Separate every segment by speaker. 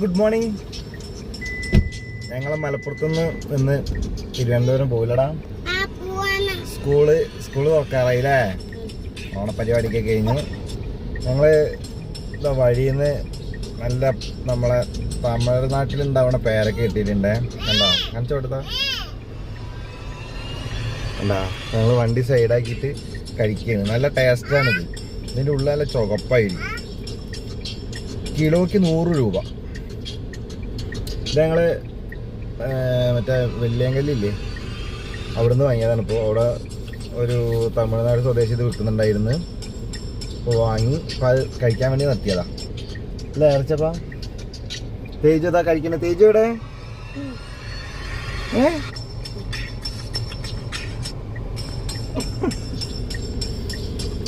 Speaker 1: Good morning. ഞങ്ങൾ മലപ്പുറത്തുനിന്ന് ഇന്ന് Thiruvananthapuram പോയില്ലടാ. School തുറക്കാറായില്ലേ? ഓണപ്പരിപാടിയൊക്കെ കഴിഞ്ഞ് ഞങ്ങൾ വഴിയിൽ നിന്ന് നല്ല നമ്മളെ തമിഴ്നാട്ടിലുണ്ടാവണ പേരൊക്കെ കിട്ടിയിട്ടുണ്ടേ. കണ്ടോ? കാണിച്ചു കൊടുത്താ കണ്ടാ? ഞങ്ങൾ വണ്ടി സൈഡാക്കിയിട്ട് കഴിക്കുകയാണ്. നല്ല ടേസ്റ്റാണിത്. ഇതിൻ്റെ ഉള്ളിൽ നല്ല ചുവപ്പായിരിക്കും. കിലോയ്ക്ക് 100 രൂപ. ഇത് ഞങ്ങൾ മറ്റേ വെള്ളിയങ്കല്ലില്ലേ, അവിടുന്ന് വാങ്ങിയതാണ്. ഇപ്പോൾ അവിടെ ഒരു തമിഴ്നാട് സ്വദേശി ഇത് വിൽക്കുന്നുണ്ടായിരുന്നു. അപ്പോൾ വാങ്ങി അപ്പോൾ അത് കഴിക്കാൻ വേണ്ടി നിർത്തിയതാ. അല്ലേ ഇറച്ചപ്പാ? തേജു ഇതാ കഴിക്കുന്നത്. തേജു ഇവിടെ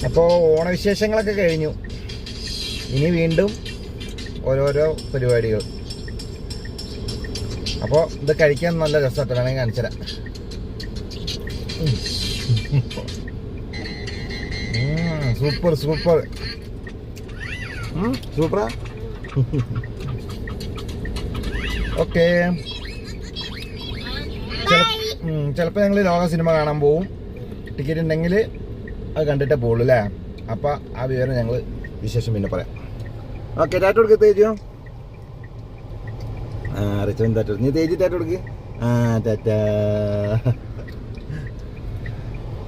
Speaker 1: അപ്പോൾ ഓണവിശേഷങ്ങളൊക്കെ കഴിഞ്ഞു. ഇനി വീണ്ടും ഓരോരോ പരിപാടികൾ. അപ്പോൾ ഇത് കഴിക്കാൻ നല്ല രസമായിട്ട് വേണമെങ്കിൽ കാണിച്ചു തരാം. സൂപ്പർ സൂപ്പർ സൂപ്പറാ. ഓക്കെ, ചിലപ്പോൾ ഞങ്ങൾ ലോക സിനിമ കാണാൻ പോവും. ടിക്കറ്റ് ഉണ്ടെങ്കിൽ അത് കണ്ടിട്ടേ പോകുള്ളൂ അല്ലേ? അപ്പം ആ വിവരം ഞങ്ങൾ വിശേഷം പിന്നെ പറയാം. ഓക്കെ, ടാറ്റ കൊടുക്ക് തേജു. റിച്ചവൻ ടാറ്റ കൊടുക്ക്. നീ തേജു ടാറ്റ കൊടുക്ക്. ടാറ്റ.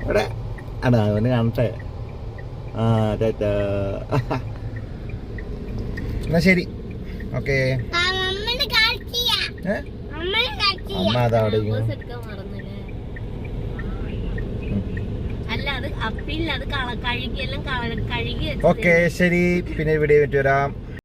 Speaker 1: ഇവിടെ അടാ അവന് കാണട്ടെ. ടാറ്റ. എന്നാ ശരി. ഓക്കെ, അമ്മ അതാ അവിടെ. ഓക്കെ ശരി, പിന്നെ ഇവിടെ വരാം.